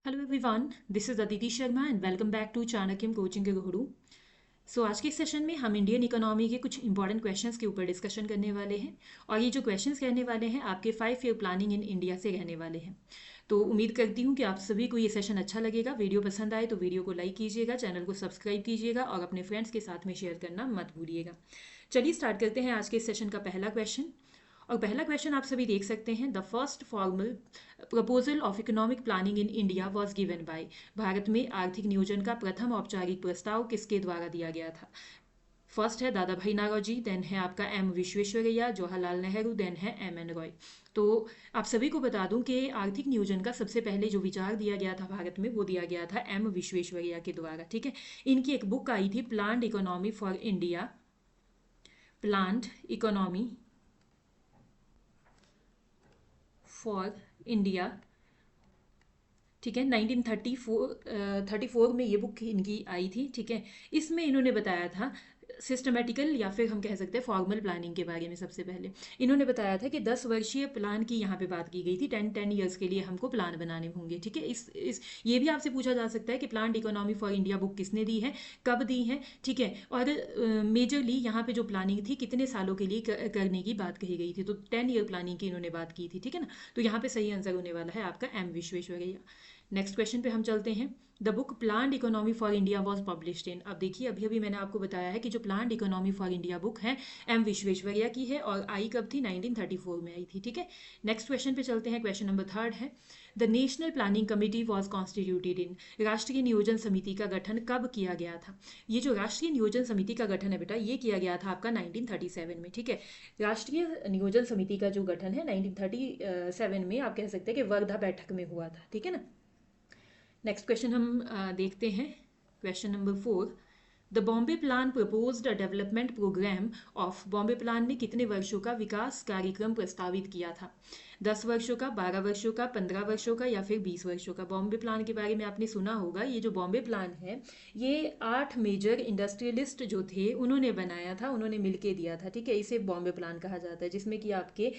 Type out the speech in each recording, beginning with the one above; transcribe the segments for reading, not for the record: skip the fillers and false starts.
Hello everyone, this is Aditi Sharma and welcome back to Chanakyam coaching के गुरु। सो आज के सेशन में हम इंडियन इकोनॉमी के कुछ इंपॉर्टेंट क्वेश्चंस के ऊपर डिस्कशन करने वाले हैं और ये जो क्वेश्चंस रहने वाले हैं आपके 5 ईयर प्लानिंग इन इंडिया से रहने वाले हैं। तो उम्मीद करती हूँ कि आप सभी को ये सेशन अच्छा लगेगा। वीडियो पसंद आए तो वीडियो को लाइक कीजिएगा, चैनल को सब्सक्राइब कीजिएगा और अपने फ्रेंड्स के साथ में शेयर करना मत भूलिएगा। चलिए स्टार्ट करते हैं आज के सेशन का पहला क्वेश्चन। और पहला क्वेश्चन आप सभी देख सकते हैं, the first formal proposal of economic planning in India was given by. Bharat में आर्थिक नियोजन का प्रथम औपचारिक प्रस्ताव किसके द्वारा दिया गया था? फर्स्ट है दादा भाई नारोजी, देन है आपका एम विश्वेश्वरैया, जवाहरलाल नेहरू, देन है एम एन रॉय। तो आप सभी को बता दूं कि आर्थिक नियोजन का सबसे पहले जो विचार दिया गया था भारत में वो दिया गया था एम विश्वेश्वरैया के द्वारा। ठीक है, इनकी एक बुक आई थी planned economy for India, planned economy for India. ठीक है, 1934 में ये बुक इनकी आई थी। ठीक है, इसमें इन्होंने बताया था सिस्टमेटिकल या फिर हम कह सकते हैं फॉर्मल प्लानिंग के बारे में। सबसे पहले इन्होंने बताया था कि 10 वर्षीय प्लान की यहाँ पे बात की गई थी। 10 ईयर्स के लिए हमको प्लान बनाने होंगे। ठीक है, इस ये भी आपसे पूछा जा सकता है कि planned economy for India book किसने दी है, कब दी है। ठीक है, और मेजरली यहाँ पे जो प्लानिंग थी कितने सालों के लिए करने की बात कही गई थी, तो 10 ईयर प्लानिंग की इन्होंने बात की थी। ठीक है ना, तो यहाँ पे सही आंसर होने वाला है आपका एम विश्वेश्वरैया। नेक्स्ट क्वेश्चन पे हम चलते हैं। The book planned economy for India was published in. अब देखिए, अभी अभी मैंने आपको बताया है कि जो planned economy for India book है एम विश्वेश्वरैया की है और आई कब थी? 1934 में आई थी। ठीक है, नेक्स्ट क्वेश्चन पे चलते हैं। क्वेश्चन नंबर 3 है, the national planning committee was constituted इन। राष्ट्रीय नियोजन समिति का गठन कब किया गया था? ये जो राष्ट्रीय नियोजन समिति का गठन है बेटा, ये किया गया था आपका 1937 में। ठीक है, राष्ट्रीय नियोजन समिति का जो गठन है 1937 में आप कह सकते हैं कि वर्धा बैठक में हुआ था। ठीक है ना। नेक्स्ट क्वेश्चन हम देखते हैं। Question number 4, the Bombay plan proposed a development programme of. Bombay plan ने कितने वर्षों का विकास कार्यक्रम प्रस्तावित किया था? 10 वर्षों का, 12 वर्षों का, 15 वर्षों का या फिर 20 वर्षों का? बॉम्बे प्लान के बारे में आपने सुना होगा। ये जो बॉम्बे प्लान है ये 8 मेजर इंडस्ट्रियलिस्ट जो थे उन्होंने बनाया था, उन्होंने मिलके दिया था। ठीक है, इसे बॉम्बे प्लान कहा जाता है, जिसमें कि आपके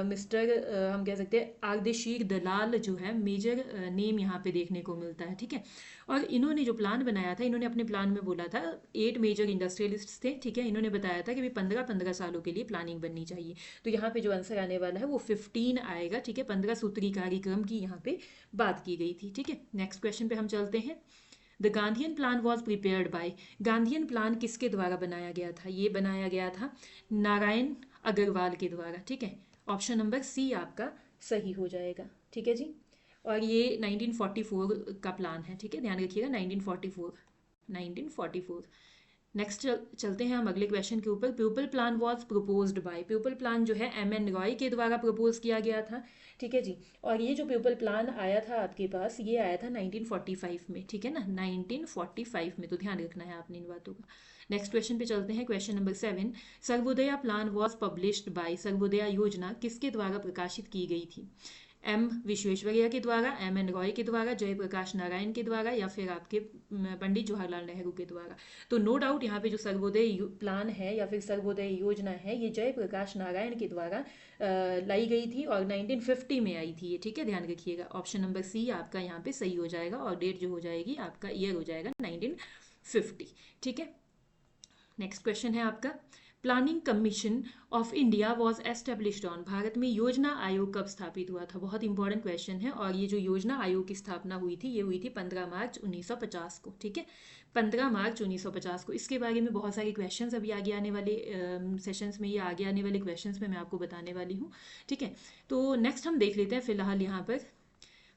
मिस्टर हम कह सकते हैं आर्देशीर दलाल जो है मेजर नेम यहाँ पे देखने को मिलता है। ठीक है, और इन्होंने जो प्लान बनाया था, इन्होंने अपने प्लान में बोला था 8 मेजर इंडस्ट्रियलिस्ट थे। ठीक है, इन्होंने बताया था कि 15-15 सालों के लिए प्लानिंग बननी चाहिए। तो यहाँ पे जो आंसर आने वाला है वो 15 आएगा। ठीक है, 15 सूत्री कार्यक्रम की यहाँ पे बात की गई थी। ठीक है, नेक्स्ट क्वेश्चन पे हम चलते हैं। The Gandhian plan was prepared by. Gandhian plan किसके द्वारा बनाया गया था? ये बनाया गया था नारायण अग्रवाल के द्वारा। ठीक है, ऑप्शन नंबर सी आपका सही हो जाएगा। ठीक है जी, और ये 1944 का प्लान है। ठीक है, ध्यान रखिएगा 1944। नेक्स्ट चलते हैं हम अगले क्वेश्चन के ऊपर। People plan was proposed by. People plan जो है एम एन रॉय के द्वारा प्रपोज किया गया था। ठीक है जी, और ये जो प्यूपल प्लान आया था आपके पास, ये आया था 1945 में। ठीक है ना, 1945 में, तो ध्यान रखना है आपने इन बातों का। नेक्स्ट क्वेश्चन पे चलते हैं। Question number 7, Sarvodaya plan was published by. सर्वोदया योजना किसके द्वारा प्रकाशित की गई थी? एम विश्वेश्वरैया के द्वारा, एम एन रॉय के द्वारा, जयप्रकाश नारायण के द्वारा या फिर आपके पंडित जवाहरलाल नेहरू के द्वारा? तो नो डाउट यहाँ पे जो सर्वोदय प्लान है या फिर सर्वोदय योजना है ये जयप्रकाश नारायण के द्वारा लाई गई थी और 1950 में आई थी ये। ठीक है, ध्यान रखिएगा। ऑप्शन नंबर सी आपका यहाँ पे सही हो जाएगा और डेट जो हो जाएगी आपका ईयर हो जाएगा 1950। ठीक है, नेक्स्ट क्वेश्चन है आपका, planning commission of India was established on. Bharat में योजना आयोग कब स्थापित हुआ था? बहुत इंपॉर्टेंट क्वेश्चन है। और ये जो योजना आयोग की स्थापना हुई थी ये हुई थी 15 मार्च 1950 को। ठीक है, 15 मार्च 1950 को। इसके बारे में बहुत सारे क्वेश्चंस अभी आगे आने वाले सेशंस में, या आगे आने वाले क्वेश्चंस में मैं आपको बताने वाली हूँ। ठीक है, तो नेक्स्ट हम देख लेते हैं फिलहाल यहाँ पर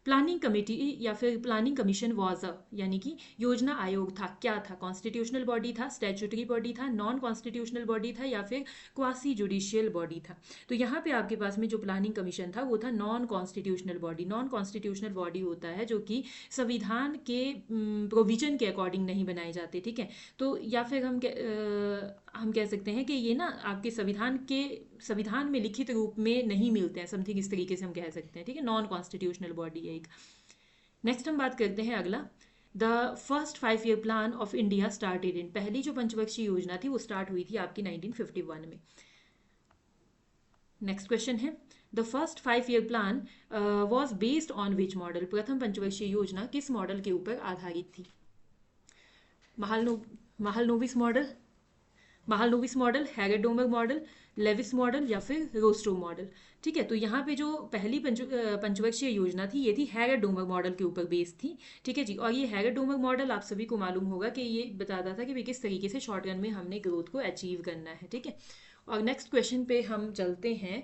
प्लानिंग कमेटी या फिर प्लानिंग कमीशन वॉज अ, यानी कि योजना आयोग था, क्या था? कॉन्स्टिट्यूशनल बॉडी था, स्टैट्यूटरी बॉडी था, नॉन कॉन्स्टिट्यूशनल बॉडी था या फिर क्वासी जुडिशियल बॉडी था? तो यहाँ पे आपके पास में जो प्लानिंग कमीशन था वो था non constitutional body. Non constitutional body होता है जो कि संविधान के प्रोविजन के अकॉर्डिंग नहीं बनाए जाते। ठीक है, तो या फिर हम कह सकते हैं कि ये ना आपके संविधान में लिखित रूप में नहीं मिलते हैं, समथिंग इस तरीके से हम कह सकते हैं। ठीक है, नॉन कॉन्स्टिट्यूशनल बॉडी है एक। नेक्स्ट हम बात करते हैं अगला, the first 5 year plan of India started in. पहली जो पंचवर्षीय योजना थी वो स्टार्ट हुई थी आपकी 1951 में। नेक्स्ट क्वेश्चन है, the first 5 year plan was based on which model, प्रथम पंचवर्षीय योजना किस मॉडल के ऊपर आधारित थी? महालनो Mahalanobis model, Mahalanobis model, Harrod Domar model, Lewis model या फिर रोस्टो मॉडल। ठीक है, तो यहाँ पे जो पहली पंचवर्षीय योजना थी ये थी हैगेडोमर मॉडल के ऊपर बेस्ड थी। ठीक है जी, और ये हैगेडोमर मॉडल आप सभी को मालूम होगा कि ये बताता था कि भाई किस तरीके से शॉर्ट रन में हमने ग्रोथ को अचीव करना है। ठीक है, और नेक्स्ट क्वेश्चन पे हम चलते हैं।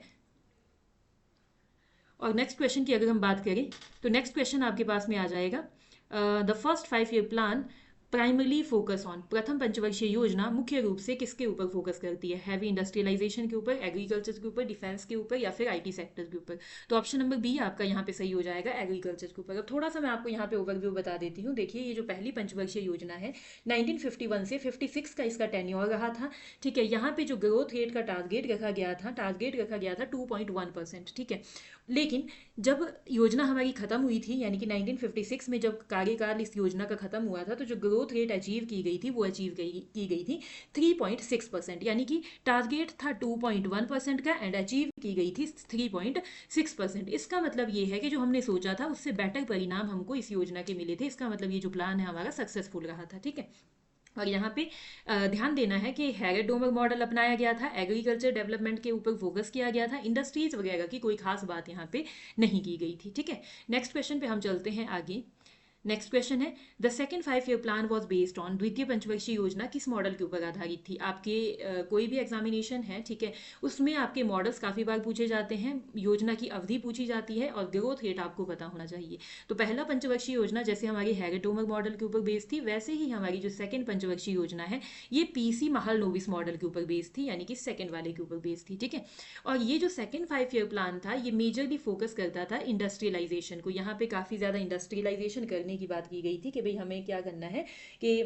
और नेक्स्ट क्वेश्चन की अगर हम बात करें तो नेक्स्ट क्वेश्चन आपके पास में आ जाएगा, the first 5 year plan primarily focus on, प्रथम पंचवर्षीय योजना मुख्य रूप से किसके ऊपर फोकस करती है? हैवी इंडस्ट्रियलाइजेशन के ऊपर, एग्रीकल्चर के ऊपर, डिफेंस के ऊपर या फिर आईटी सेक्टर के ऊपर? तो ऑप्शन नंबर बी आपका यहाँ पे सही हो जाएगा, एग्रीकल्चर के ऊपर। अब थोड़ा सा मैं आपको यहाँ पे ओवरव्यू बता देती हूँ। देखिए, ये जो पहली पंचवर्षीय योजना है 1951 से 56 का इसका टेन्योर रहा था। ठीक है, यहाँ पे जो ग्रोथ रेट का टारगेट रखा गया था 2.1%। ठीक है, लेकिन जब योजना हमारी खत्म हुई थी, यानी कि 1956 में जब कार्यकाल इस योजना का खत्म हुआ था, तो जो ग्रोथ रेट अचीव की गई थी वो की गई थी 3.6%, यानी कि टारगेट था 2.1% का एंड अचीव की गई थी 3.6%। इसका मतलब ये है कि जो हमने सोचा था उससे बेटर परिणाम हमको इस योजना के मिले थे। इसका मतलब ये जो प्लान है हमारा सक्सेसफुल रहा था। ठीक है, और यहाँ पे ध्यान देना है कि हैगेडोमर मॉडल अपनाया गया था, एग्रीकल्चर डेवलपमेंट के ऊपर फोकस किया गया था, इंडस्ट्रीज वगैरह की कोई खास बात यहाँ पे नहीं की गई थी। ठीक है, नेक्स्ट क्वेश्चन पे हम चलते हैं आगे। नेक्स्ट क्वेश्चन है, the second 5 year plan was based on, द्वितीय पंचवर्षीय योजना किस मॉडल के ऊपर आधारित थी? आपके कोई भी एग्जामिनेशन है, ठीक है, उसमें आपके मॉडल्स काफ़ी बार पूछे जाते हैं, योजना की अवधि पूछी जाती है और ग्रोथ रेट आपको पता होना चाहिए। तो पहला पंचवर्षीय योजना जैसे हमारी हैगेडोमर मॉडल के ऊपर बेस्ड थी, वैसे ही हमारी जो सेकेंड पंचवर्षीय योजना है ये पीसी महालनोबिस मॉडल के ऊपर बेस्ड थी, यानी कि सेकेंड वाले के ऊपर बेस्ड थी। ठीक है, और ये जो सेकेंड 5 ईयर प्लान था ये मेजरली फोकस करता था इंडस्ट्रियलाइजेशन को। यहाँ पे काफ़ी ज़्यादा इंडस्ट्रियलाइजेशन करने की बात की गई थी कि भाई हमें क्या करना है कि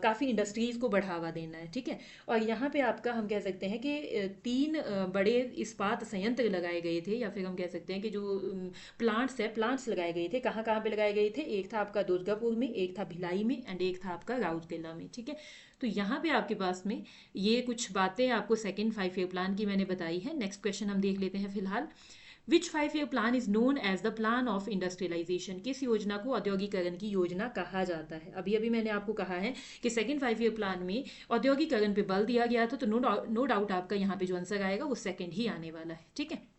काफ़ी इंडस्ट्रीज़ को बढ़ावा देना है। ठीक है, और यहाँ पे आपका हम कह सकते हैं कि 3 बड़े इस्पात संयंत्र लगाए गए थे, या फिर हम कह सकते हैं कि जो प्लांट्स लगाए गए थे। कहाँ कहाँ पे लगाए गए थे? एक था आपका दुर्गापुर में, एक था भिलाई में एंड एक था आपका राउरकेला में। ठीक है, तो यहाँ पे आपके पास में ये कुछ बातें आपको सेकेंड 5 ईयर प्लान की मैंने बताई है। नेक्स्ट क्वेश्चन हम देख लेते हैं फिलहाल। Which 5 year plan is known as the plan of industrialisation, किस योजना को औद्योगिकरण की योजना कहा जाता है? अभी अभी मैंने आपको कहा है कि सेकेंड 5 ईयर प्लान में औद्योगिकरण पे बल दिया गया था, तो नो डाउट आपका यहाँ पे जो आंसर आएगा वो सेकेंड ही आने वाला है। ठीक है,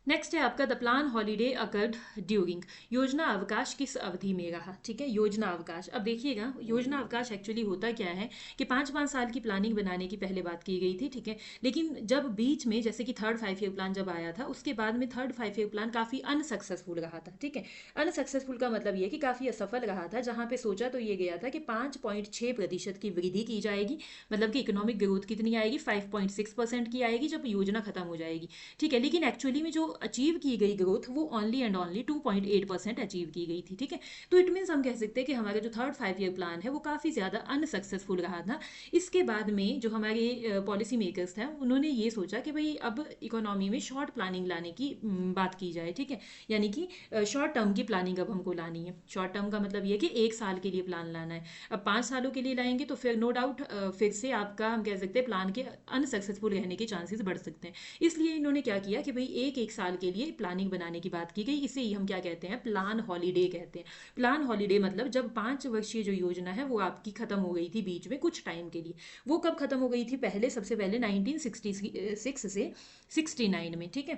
नेक्स्ट है आपका the plan holiday occurred during, योजना अवकाश किस अवधि में रहा? ठीक है, योजना अवकाश, अब देखिएगा योजना अवकाश एक्चुअली होता क्या है कि 5-5 साल की प्लानिंग बनाने की पहले बात की गई थी। ठीक है, लेकिन जब बीच में जैसे कि थर्ड 5 ईयर प्लान जब आया था, उसके बाद में थर्ड 5 ईयर प्लान काफ़ी अनसक्सेसफुल रहा था। ठीक है, अनसक्सेसफुल का मतलब ये कि काफ़ी असफल रहा था। जहाँ पे सोचा तो ये गया था कि 5.6% की वृद्धि की जाएगी, मतलब कि इकोनॉमिक ग्रोथ कितनी आएगी? 5.6% की आएगी जब योजना खत्म हो जाएगी। ठीक है, लेकिन एक्चुअली में जो अचीव की गई ग्रोथ वो ओनली एंड ओनली 2.8% अचीव की गई थी। ठीक है, तो इट मीन्स हम कह सकते हैं कि हमारा जो थर्ड 5 ईयर प्लान है वो काफ़ी ज़्यादा अनसक्सेसफुल रहा था। इसके बाद में जो हमारे पॉलिसी मेकर्स थे उन्होंने ये सोचा कि भाई अब इकोनॉमी में शॉर्ट प्लानिंग लाने की बात की जाए। ठीक है, यानी कि शॉर्ट टर्म की प्लानिंग अब हमको लानी है। शॉर्ट टर्म का मतलब ये कि 1 साल के लिए प्लान लाना है। अब 5 सालों के लिए लाएंगे तो फिर नो डाउट फिर से आपका हम कह सकते हैं प्लान के अनसक्सेसफुल रहने के चांसेस बढ़ सकते हैं। इसलिए इन्होंने क्या किया कि भाई एक साल के लिए प्लानिंग बनाने की बात की गई। इसे ही हम क्या कहते हैं? प्लान हॉलीडे कहते हैं। प्लान हॉलीडे मतलब जब 5 वर्षीय जो योजना है वो आपकी खत्म हो गई थी बीच में कुछ टाइम के लिए। वो कब खत्म हो गई थी? सबसे पहले 1966 से 69 में। ठीक है,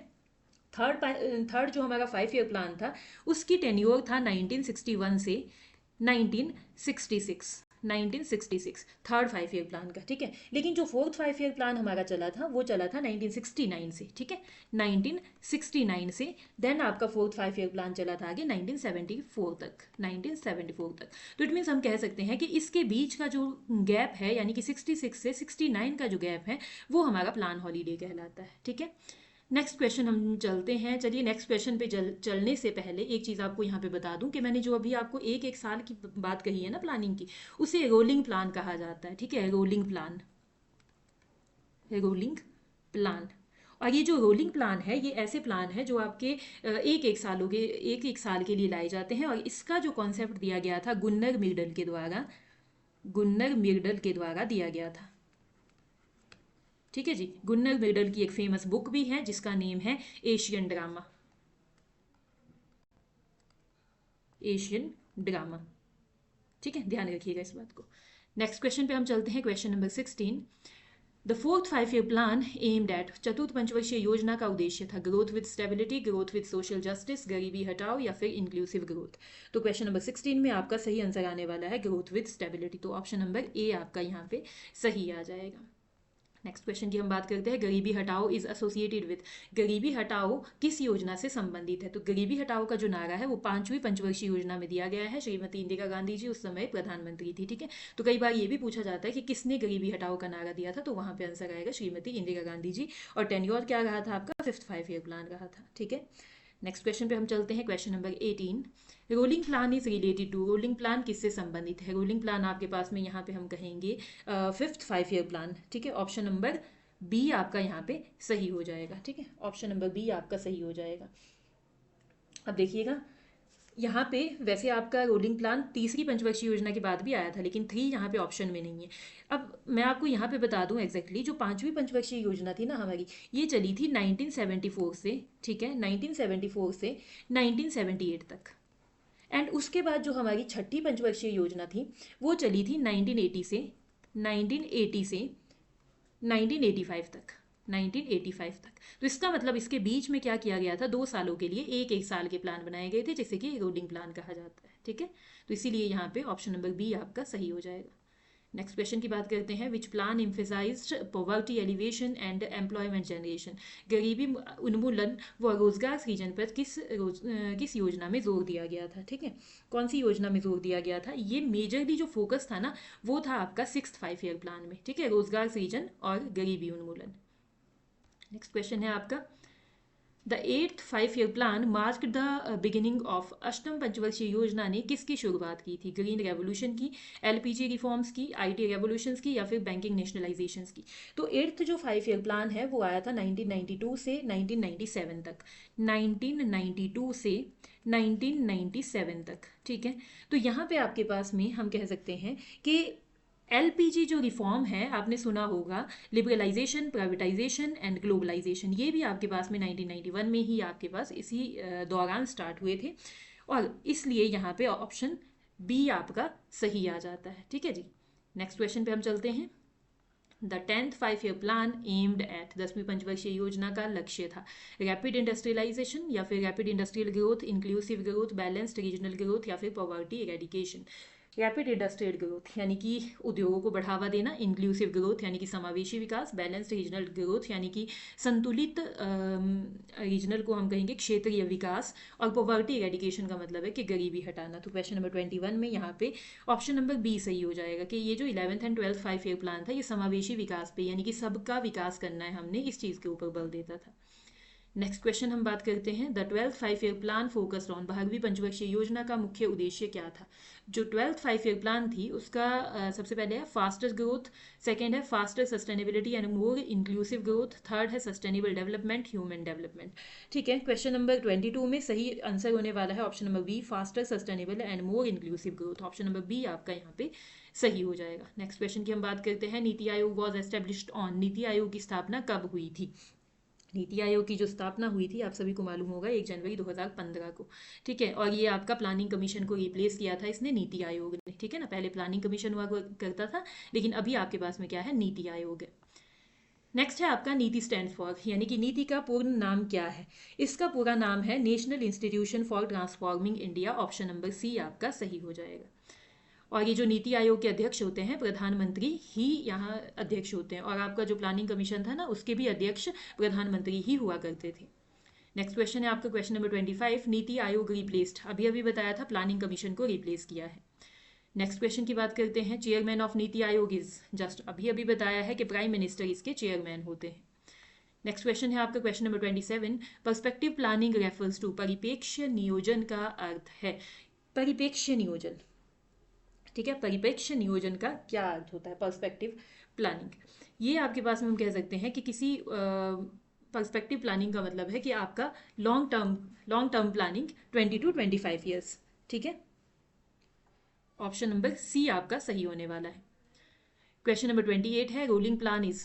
थर्ड जो हमारा 5 ईयर प्लान था उसकी टेन्योर था 1961 से 1966 थर्ड 5 ईयर प्लान का। ठीक है, लेकिन जो फोर्थ 5 ईयर प्लान हमारा चला था वो चला था 1969 से। ठीक है, 1969 से देन आपका फोर्थ 5 ईयर प्लान चला था आगे 1974 तक। तो इट मीन्स हम कह सकते हैं कि इसके बीच का जो गैप है, यानी कि 66 से 69 का जो गैप है वो हमारा प्लान हॉलीडे कहलाता है। ठीक है, नेक्स्ट क्वेश्चन हम चलते हैं। चलिए, नेक्स्ट क्वेश्चन पे चलने से पहले एक चीज़ आपको यहाँ पे बता दूं कि मैंने जो अभी आपको एक साल की बात कही है ना प्लानिंग की, उसे रोलिंग प्लान कहा जाता है। ठीक है, रोलिंग प्लान। और ये जो रोलिंग प्लान है ये ऐसे प्लान है जो आपके एक साल के लिए लाए जाते हैं। और इसका जो कॉन्सेप्ट दिया गया था गुन्नर मिर्डल के द्वारा दिया गया था। ठीक है जी। गुन्नर मिडल की एक फेमस बुक भी है जिसका नेम है एशियन ड्रामा। एशियन ड्रामा, ठीक है, ध्यान रखिएगा इस बात को। नेक्स्ट क्वेश्चन पे हम चलते हैं, question number 16। The fourth 5 year plan aimed at, चतुर्थ पंचवर्षीय योजना का उद्देश्य था growth with stability, growth with social justice, गरीबी हटाओ या फिर इंक्लूसिव ग्रोथ। तो क्वेश्चन नंबर 16 में आपका सही आंसर आने वाला है ग्रोथ विद स्टेबिलिटी। तो ऑप्शन नंबर ए आपका यहाँ पे सही आ जाएगा। नेक्स्ट क्वेश्चन की हम बात करते हैं, गरीबी हटाओ इज एसोसिएटेड विद, गरीबी हटाओ किस योजना से संबंधित है। तो गरीबी हटाओ का जो नारा है वो 5वीं पंचवर्षीय योजना में दिया गया है। श्रीमती इंदिरा गांधी जी उस समय प्रधानमंत्री थी, ठीक है। तो कई बार ये भी पूछा जाता है कि किसने गरीबी हटाओ का नारा दिया था, तो वहां पे आंसर आएगा श्रीमती इंदिरा गांधी जी। और टेन्योर क्या रहा था आपका, 5th 5 ईयर प्लान रहा था, ठीक है। नेक्स्ट क्वेश्चन पे हम चलते हैं, question number 18। Rolling plan is related to, rolling plan किससे संबंधित है। रोलिंग प्लान आपके पास में यहाँ पे हम कहेंगे 5th 5 ईयर प्लान, ठीक है। ऑप्शन नंबर बी आपका यहाँ पे सही हो जाएगा, ठीक है। ऑप्शन नंबर बी आपका सही हो जाएगा। अब देखिएगा यहाँ पे वैसे आपका रोलिंग प्लान तीसरी पंचवर्षीय योजना के बाद भी आया था, लेकिन 3 यहाँ पे ऑप्शन में नहीं है। अब मैं आपको यहाँ पे बता दूं एग्जैक्टली जो 5वीं पंचवर्षीय योजना थी ना हमारी, ये चली थी 1974 से, ठीक है, 1974 से 1978 तक। एंड उसके बाद जो हमारी छठी पंचवर्षीय योजना थी वो चली थी 1980 से 1985 तक, 1985 तक। तो इसका मतलब इसके बीच में क्या किया गया था, 2 सालों के लिए एक एक साल के प्लान बनाए गए थे, जिसे कि रोलिंग प्लान कहा जाता है, ठीक है। तो इसीलिए यहाँ पे ऑप्शन नंबर बी आपका सही हो जाएगा। नेक्स्ट क्वेश्चन की बात करते हैं, विच plan emphasised poverty alleviation and employment generation, गरीबी उन्मूलन व रोजगार सृजन पर किस योजना में जोर दिया गया था, ठीक है। कौन सी योजना में जोर दिया गया था, ये मेजरली जो फोकस था ना वो था आपका 6th 5 ईयर प्लान में, ठीक है, रोजगार सृजन और गरीबी उन्मूलन। नेक्स्ट क्वेश्चन है आपका, the 8th 5 year plan marked the beginning of, अष्टम पंचवर्षीय योजना ने किसकी शुरुआत की थी, ग्रीन रेवोल्यूशन की, एलपीजी रिफॉर्म्स की, आईटी रेवोल्यूशंस की या फिर बैंकिंग नेशनलाइजेशंस की। तो 8th जो 5 ईयर प्लान है वो आया था 1992 से 1997 तक, 1992 से 1997 तक, ठीक है। तो यहाँ पे आपके पास में हम कह सकते हैं कि एलपीजी जो रिफॉर्म है आपने सुना होगा, लिबरलाइजेशन, प्राइवेटाइजेशन एंड ग्लोबलाइजेशन, ये भी आपके पास में 1991 में ही आपके पास इसी दौरान स्टार्ट हुए थे, और इसलिए यहाँ पे ऑप्शन बी आपका सही आ जाता है, ठीक है जी। नेक्स्ट क्वेश्चन पे हम चलते हैं, the 10th 5 year plan aimed at, 10वीं पंचवर्षीय योजना का लक्ष्य था रैपिड इंडस्ट्रियलाइजेशन या फिर rapid industrial growth, inclusive growth, balanced regional growth या फिर poverty eradication. Rapid industrial growth यानी कि उद्योगों को बढ़ावा देना, इंक्लूसिव ग्रोथ यानी कि समावेशी विकास, बैलेंस्ड रीजनल ग्रोथ यानी कि संतुलित रीजनल को हम कहेंगे क्षेत्रीय विकास, और पॉवर्टी इरेडिकेशन का मतलब है कि गरीबी हटाना। तो क्वेश्चन नंबर 21 में यहाँ पे ऑप्शन नंबर बी सही हो जाएगा कि ये जो 11th and 12th 5 year plan था ये समावेशी विकास पे यानी कि सबका विकास करना है, हमने इस चीज़ के ऊपर बल देता था। नेक्स्ट क्वेश्चन हम बात करते हैं, the 12th 5 year plan focused on, 12वीं पंचवर्षीय योजना का मुख्य उद्देश्य क्या था। जो 12th 5 ईयर प्लान थी उसका सबसे पहले है फास्टर ग्रोथ, सेकेंड है faster sustainability and more inclusive growth, third है सस्टेनेबल डेवलपमेंट, ह्यूमन डेवलपमेंट, ठीक है। क्वेश्चन नंबर 22 में सही आंसर होने वाला है option number B, faster sustainable and more inclusive growth. Option number B आपका यहाँ पे सही हो जाएगा। नेक्स्ट क्वेश्चन की हम बात करते हैं, NITI Aayog was established on, NITI Aayog की स्थापना कब हुई थी। नीति आयोग की जो स्थापना हुई थी आप सभी को मालूम होगा 1 जनवरी 2015 को, ठीक है। और ये आपका प्लानिंग कमीशन को रिप्लेस किया था इसने, नीति आयोग ने, ठीक है ना। पहले प्लानिंग कमीशन हुआ करता था, लेकिन अभी आपके पास में क्या है, नीति आयोग है। नेक्स्ट है आपका नीति स्टैंड फॉर, यानी कि नीति का पूर्ण नाम क्या है। इसका पूरा नाम है national institution for transforming India. Option number C आपका सही हो जाएगा। और ये जो नीति आयोग के अध्यक्ष होते हैं प्रधानमंत्री ही यहाँ अध्यक्ष होते हैं, और आपका जो प्लानिंग कमीशन था ना उसके भी अध्यक्ष प्रधानमंत्री ही हुआ करते थे। नेक्स्ट क्वेश्चन है आपका question number 25, NITI Aayog replaced, अभी अभी बताया था प्लानिंग कमीशन को रिप्लेस किया है। नेक्स्ट क्वेश्चन की बात करते हैं, chairman of NITI Aayog is, just अभी अभी बताया है कि प्राइम मिनिस्टर इसके चेयरमैन होते हैं। नेक्स्ट क्वेश्चन है आपका question number 27, perspective planning refers to, परिप्रेक्ष्य नियोजन का अर्थ है, परिप्रेक्ष्य नियोजन, ठीक है। परिप्रेक्ष्य नियोजन का क्या अर्थ होता है, पर्सपेक्टिव प्लानिंग। ये आपके पास में हम कह सकते हैं कि किसी पर्सपेक्टिव प्लानिंग का मतलब है कि आपका long term planning 20 to 25 years, ठीक है। ऑप्शन नंबर सी आपका सही होने वाला है। क्वेश्चन नंबर 28 है रोलिंग प्लान इज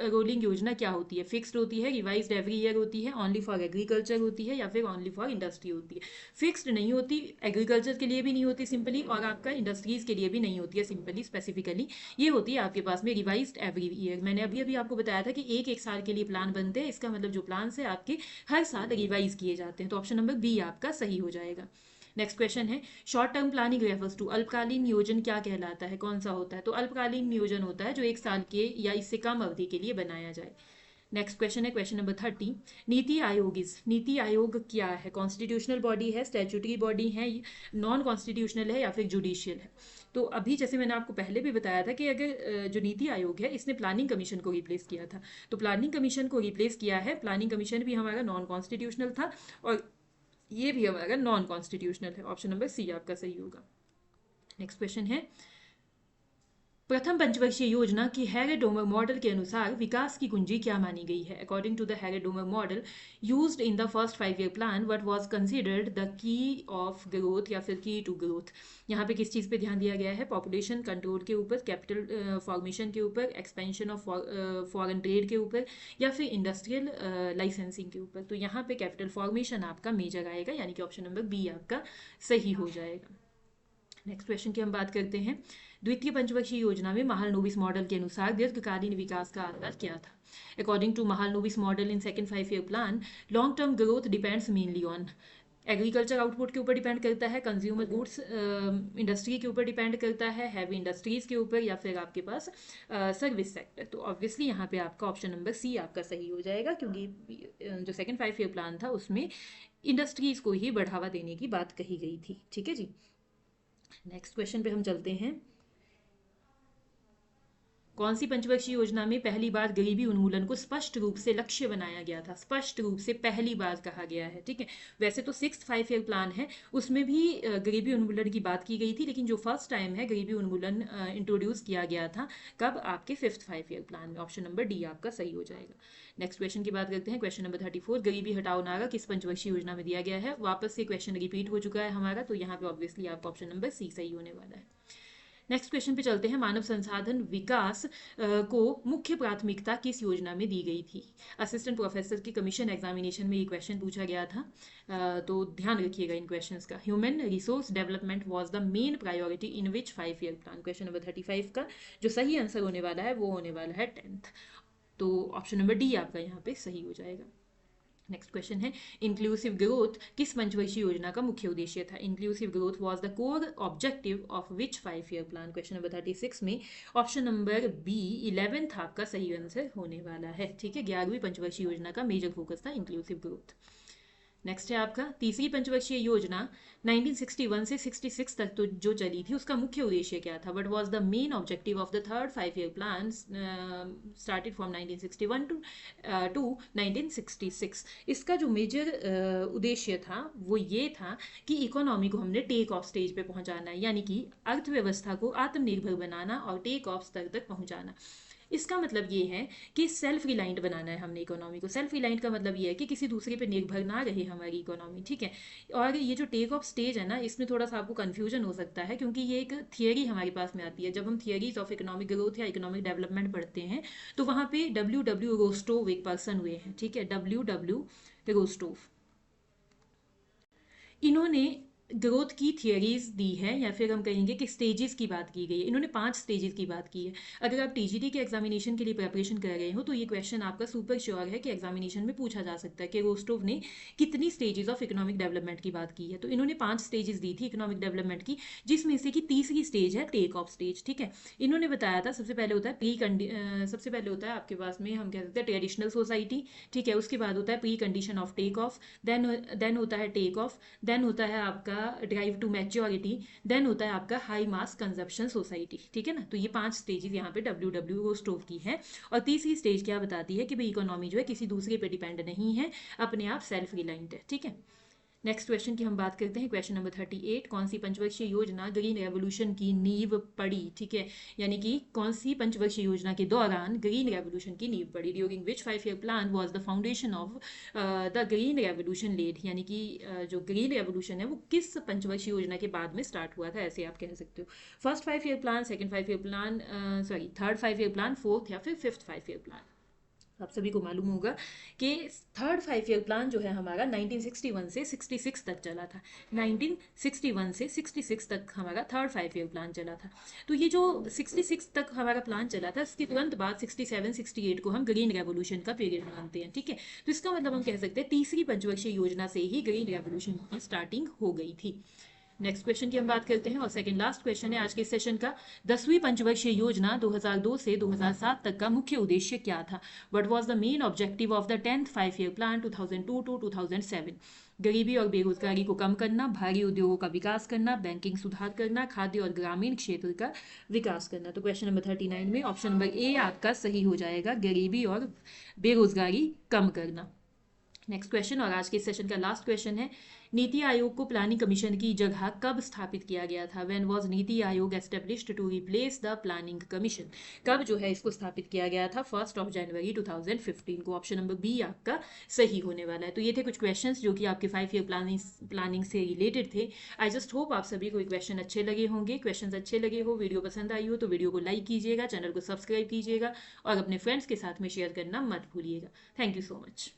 रोलिंग योजना क्या होती है? फिक्स्ड होती है, रिवाइज्ड एवरी ईयर होती है, ओनली फॉर एग्रीकल्चर होती है, या फिर ओनली फॉर इंडस्ट्री होती है? फिक्स्ड नहीं होती, एग्रीकल्चर के लिए भी नहीं होती सिंपली, और आपका इंडस्ट्रीज के लिए भी नहीं होती है सिंपली स्पेसिफिकली। ये होती है आपके पास में रिवाइज्ड एवरी ईयर। मैंने अभी अभी आपको बताया था कि एक एक साल के लिए प्लान बनते हैं, इसका मतलब जो प्लान है आपके हर साल रिवाइज किए जाते हैं। तो ऑप्शन नंबर बी आपका सही हो जाएगा। नेक्स्ट क्वेश्चन है short term planning refers to, अल्पकालीन नियोजन क्या कहलाता है, कौन सा होता है? तो अल्पकालीन नियोजन होता है जो एक साल के या इससे कम अवधि के लिए बनाया जाए। नेक्स्ट क्वेश्चन है question number 30, NITI Aayog is, NITI Aayog क्या है? कॉन्स्टिट्यूशनल बॉडी है, स्टैट्यूटरी बॉडी है, नॉन कॉन्स्टिट्यूशनल है, या फिर जुडिशियल है? तो अभी जैसे मैंने आपको पहले भी बताया था कि अगर जो नीति आयोग है इसने प्लानिंग कमीशन को रिप्लेस किया था, तो प्लानिंग कमीशन को रिप्लेस किया है, प्लानिंग कमीशन भी हमारा नॉन कॉन्स्टिट्यूशनल था और ये भी हमारा नॉन कॉन्स्टिट्यूशनल है। ऑप्शन नंबर सी आपका सही होगा। नेक्स्ट क्वेश्चन है प्रथम पंचवर्षीय योजना की हैरेडोमर मॉडल के अनुसार विकास की कुंजी क्या मानी गई है? According to the Harrod Domar model used in the first 5 year plan what was considered the key of growth या फिर की टू ग्रोथ? यहाँ पे किस चीज़ पे ध्यान दिया गया है? पॉपुलेशन कंट्रोल के ऊपर, कैपिटल फॉर्मेशन के ऊपर, एक्सपेंशन ऑफ फॉरेन ट्रेड के ऊपर, या फिर इंडस्ट्रियल लाइसेंसिंग के ऊपर? तो यहाँ पे कैपिटल फॉर्मेशन आपका मेजर आएगा, यानी कि ऑप्शन नंबर बी आपका सही हो जाएगा। नेक्स्ट क्वेश्चन की हम बात करते हैं द्वितीय पंचवर्षीय योजना में महालनोबिस मॉडल के अनुसार दीर्घकालीन विकास का आधार क्या था? According to Mahalanobis model in second 5 year plan long term growth depends mainly on, agriculture output के ऊपर डिपेंड करता है, कंज्यूमर गुड्स इंडस्ट्री के ऊपर डिपेंड करता है, हैवी इंडस्ट्रीज के ऊपर, या फिर आपके पास सर्विस सेक्टर? तो ऑब्वियसली यहाँ पे आपका ऑप्शन नंबर सी आपका सही हो जाएगा, क्योंकि जो सेकंड 5 ईयर प्लान था उसमें इंडस्ट्रीज को ही बढ़ावा देने की बात कही गई थी। ठीक है जी। नेक्स्ट क्वेश्चन पे हम चलते हैं। कौन सी पंचवर्षीय योजना में पहली बार गरीबी उन्मूलन को स्पष्ट रूप से लक्ष्य बनाया गया था? स्पष्ट रूप से पहली बार कहा गया है, ठीक है। वैसे तो 6th 5 ईयर प्लान है, उसमें भी गरीबी उन्मूलन की बात की गई थी, लेकिन जो फर्स्ट टाइम है गरीबी उन्मूलन इंट्रोड्यूस किया गया था, कब? आपके 5th 5 ईयर प्लान में। ऑप्शन नंबर डी आपका सही हो जाएगा। नेक्स्ट क्वेश्चन की बात करते हैं। क्वेश्चन नंबर 34, गरीबी हटाओ नारा किस पंचवर्षीय योजना में दिया गया है? वापस से क्वेश्चन रिपीट हो चुका है हमारा, तो यहाँ पे ऑब्वियसली आपका ऑप्शन नंबर सी सही होने वाला है। नेक्स्ट क्वेश्चन पे चलते हैं। मानव संसाधन विकास को मुख्य प्राथमिकता किस योजना में दी गई थी? असिस्टेंट प्रोफेसर की कमीशन एग्जामिनेशन में ये क्वेश्चन पूछा गया था, तो ध्यान रखिएगा इन क्वेश्चंस का। Human resource development was the main priority in which 5 year plan? Question number 35 का जो सही आंसर होने वाला है वो होने वाला है 10th, तो ऑप्शन नंबर डी आपका यहाँ पे सही हो जाएगा। नेक्स्ट क्वेश्चन है इंक्लूसिव ग्रोथ किस पंचवर्षीय योजना का मुख्य उद्देश्य था? Inclusive growth was the core objective of which 5 year plan? Question number 36 में ऑप्शन नंबर बी 11th आपका सही आंसर होने वाला है, ठीक है। 11वीं पंचवर्षीय योजना का मेजर फोकस था इंक्लूसिव ग्रोथ। नेक्स्ट है आपका तीसरी पंचवर्षीय योजना 1961 से 66 तक तो जो चली थी उसका मुख्य उद्देश्य क्या था? What was the main objective of the third 5 year plan started from 1961 to 1966? इसका जो मेजर उद्देश्य था वो ये था कि इकोनॉमी को हमने टेक ऑफ स्टेज पे पहुंचाना है, यानी कि अर्थव्यवस्था को आत्मनिर्भर बनाना और टेक ऑफ स्तर तक पहुंचाना। इसका मतलब ये है कि सेल्फ रिलायंट बनाना है हमने इकोनॉमी को। सेल्फ रिलायंट का मतलब ये है कि किसी दूसरे पे निर्भर ना रहे हमारी इकोनॉमी, ठीक है। और ये जो टेक ऑफ स्टेज है ना, इसमें थोड़ा सा आपको कन्फ्यूजन हो सकता है, क्योंकि ये एक थियरी हमारे पास में आती है। जब हम थियरीज ऑफ इकोनॉमिक ग्रोथ या इकोनॉमिक डेवलपमेंट पढ़ते हैं तो वहाँ पे W रोस्टोव एक पर्सन हुए हैं, ठीक है, W रोस्टोव। इन्होंने ग्रोथ की थियरीज दी है, या फिर हम कहेंगे कि स्टेजेस की बात की गई है। इन्होंने 5 स्टेजेस की बात की है। अगर आप टीजीटी के एग्जामिनेशन के लिए प्रिपरेशन कर रहे हो तो ये क्वेश्चन आपका सुपर श्योर है कि एग्जामिनेशन में पूछा जा सकता है कि रोस्टोव ने कितनी स्टेजेस ऑफ इकोनॉमिक डेवलपमेंट की बात की है। तो इन्होंने 5 स्टेजेस दी थी इकोनॉमिक डेवलपमेंट की, जिसमें से कि तीसरी स्टेज है टेक ऑफ स्टेज, ठीक है। इन्होंने बताया था सबसे पहले होता है सबसे पहले होता है आपके पास में हम कह सकते हैं ट्रेडिशनल सोसाइटी, ठीक है। उसके बाद होता है pre condition of take off, then होता है टेक ऑफ, देन होता है आपका ड्राइव टू मैच्योरिटी, देन होता है आपका हाई मास कंजप्शन सोसाइटी, ठीक है ना। तो ये 5 स्टेजेस यहाँ पे W रोस्टोव की है। और तीसरी स्टेज क्या बताती है कि भाई इकोनॉमी जो है किसी दूसरे पे डिपेंड नहीं है, अपने आप सेल्फ रिलायंट है, ठीक है। नेक्स्ट क्वेश्चन की हम बात करते हैं, क्वेश्चन नंबर 38। कौन सी पंचवर्षीय योजना ग्रीन रेवोल्यूशन की नींव पड़ी, ठीक है, यानी कि कौन सी पंचवर्षीय योजना के दौरान ग्रीन रेवोल्यूशन की नींव पड़ी, during which 5 year plan was the foundation of the green revolution laid, यानी कि जो ग्रीन रेवोल्यूशन है वो किस पंचवर्षीय योजना के बाद में स्टार्ट हुआ था, ऐसे आप कह सकते हो। First 5 year plan, second 5 year plan, sorry third 5 year plan, fourth या फिर फिफ्थ 5 ईयर प्लान। आप सभी को मालूम होगा कि थर्ड 5 ईयर प्लान जो है हमारा 1961 से 66 तक चला था। 1961 से 66 तक हमारा थर्ड 5 ईयर प्लान चला था। तो ये जो 66 तक हमारा प्लान चला था, इसके तुरंत बाद 67 68 को हम ग्रीन रेवोल्यूशन का पीरियड मानते हैं, ठीक है। तो इसका मतलब हम कह सकते हैं तीसरी पंचवर्षीय योजना से ही ग्रीन रेवोल्यूशन की स्टार्टिंग हो गई थी। नेक्स्ट क्वेश्चन की हम बात करते हैं और सेकंड लास्ट क्वेश्चन है आज के सेशन का। 10वीं पंचवर्षीय योजना 2002 से 2007 तक का मुख्य उद्देश्य क्या था? What was the main objective of the 10th 5 year plan 2002 to 2007? गरीबी और बेरोजगारी को कम करना, भारी उद्योगों का विकास करना, बैंकिंग सुधार करना, खाद्य और ग्रामीण क्षेत्र का विकास करना। तो क्वेश्चन नंबर 39 में ऑप्शन नंबर ए आपका सही हो जाएगा, गरीबी और बेरोजगारी कम करना। नेक्स्ट क्वेश्चन और आज के सेशन का लास्ट क्वेश्चन है, नीति आयोग को प्लानिंग कमीशन की जगह कब स्थापित किया गया था? When was NITI Aayog established to replace the planning commission? कब जो है इसको स्थापित किया गया था? 1 जनवरी 2015 को। ऑप्शन नंबर बी आपका सही होने वाला है। तो ये थे कुछ क्वेश्चंस जो कि आपके 5 ईयर प्लानिंग से रिलेटेड थे। आई जस्ट होप आप सभी को ये क्वेश्चन अच्छे लगे होंगे। क्वेश्चन अच्छे लगे हो, वीडियो पसंद आई हो तो वीडियो को लाइक कीजिएगा, चैनल को सब्सक्राइब कीजिएगा और अपने फ्रेंड्स के साथ में शेयर करना मत भूलिएगा। Thank you so much.